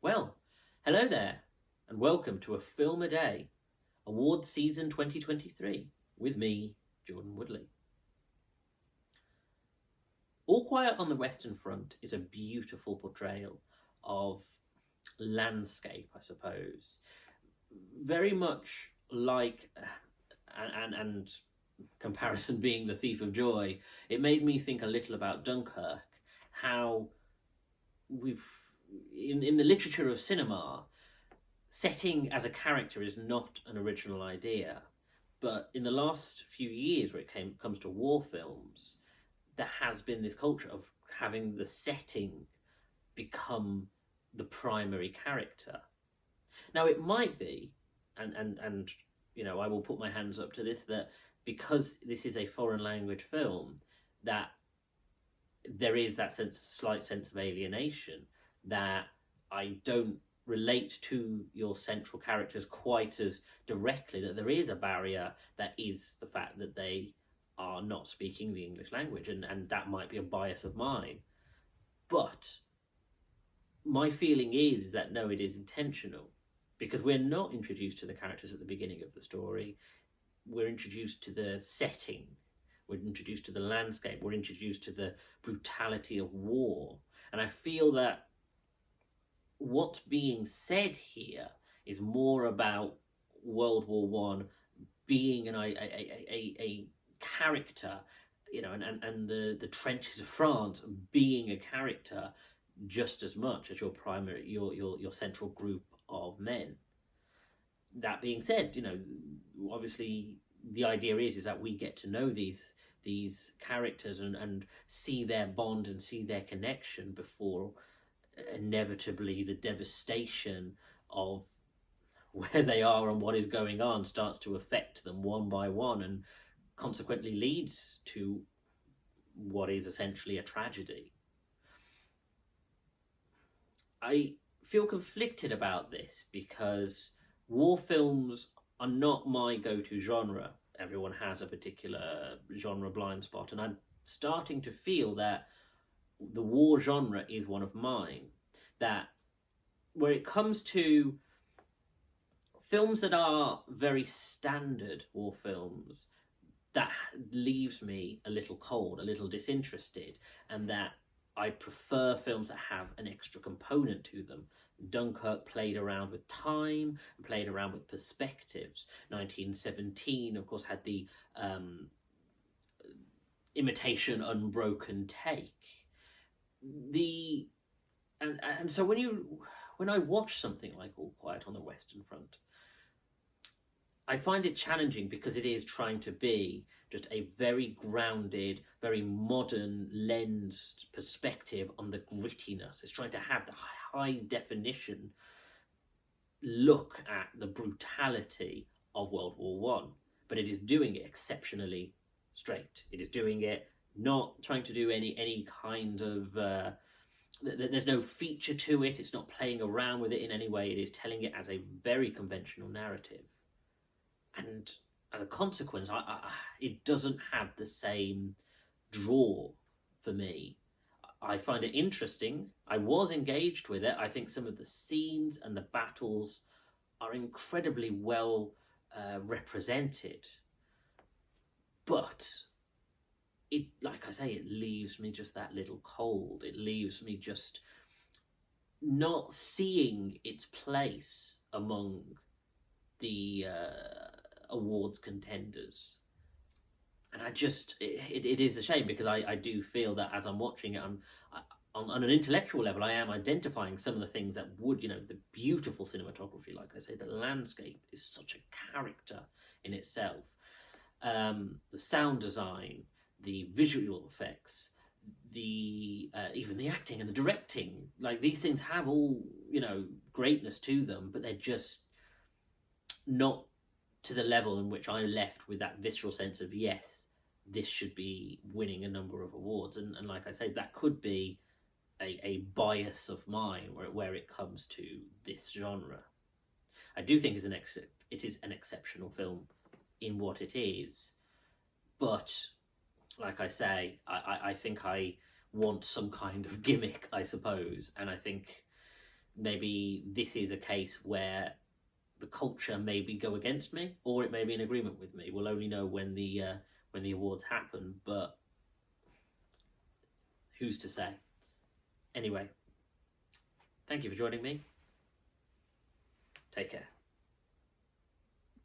Well, hello there, and welcome to A Film a Day, Awards Season 2023, with me, Jordan Woodley. All Quiet on the Western Front is a beautiful portrayal of landscape, I suppose. Very much like, and comparison being The Thief of Joy, it made me think a little about Dunkirk, how we've in the literature of cinema, setting as a character is not an original idea, but in the last few years, where it comes to war films, there has been this culture of having the setting become the primary character. Now, it might be, and I will put my hands up to this, that because this is a foreign language film, that there is that slight sense of alienation, that I don't relate to your central characters quite as directly, that there is a barrier that is the fact that they are not speaking the English language, and that might be a bias of mine. But my feeling is that no, it is intentional, because we're not introduced to the characters at the beginning of the story. We're introduced to the setting, we're introduced to the landscape, we're introduced to the brutality of war. And I feel that what's being said here is more about World War One being a character, and the trenches of France being a character just as much as your central group of men. That being said, obviously the idea is that we get to know these characters and see their bond and see their connection before inevitably the devastation of where they are and what is going on starts to affect them one by one, and consequently leads to what is essentially a tragedy. I feel conflicted about this because war films are not my go-to genre. Everyone has a particular genre blind spot, and I'm starting to feel that the war genre is one of mine. That where it comes to films that are very standard war films, that leaves me a little cold, a little disinterested, and that I prefer films that have an extra component to them. Dunkirk played around with time, played around with perspectives. 1917, of course, had the imitation unbroken take. And so when I watch something like All Quiet on the Western Front, I find it challenging because it is trying to be just a very grounded, very modern lensed perspective on the grittiness. It's trying to have the high definition look at the brutality of World War One, but it is doing it exceptionally straight. It is doing it not trying to do any kind of there's no feature to it. It's not playing around with it in any way. It is telling it as a very conventional narrative. And as a consequence, it doesn't have the same draw for me. I find it interesting. I was engaged with it. I think some of the scenes and the battles are incredibly well represented. But it, like I say, it leaves me just that little cold. It leaves me just not seeing its place among the awards contenders. And it is a shame, because I do feel that as I'm watching it, on an intellectual level, I am identifying some of the things that would, the beautiful cinematography, like I say, the landscape is such a character in itself. The sound design, the visual effects, the even the acting and the directing, like these things have all, greatness to them, but they're just not to the level in which I left with that visceral sense of, yes, this should be winning a number of awards. And like I say, that could be a bias of mine where it comes to this genre. I do think it is an exceptional film in what it is, but like I say, I think I want some kind of gimmick, I suppose, and I think maybe this is a case where the culture maybe go against me, or it may be in agreement with me. We'll only know when the awards happen, but who's to say? Anyway, thank you for joining me. Take care.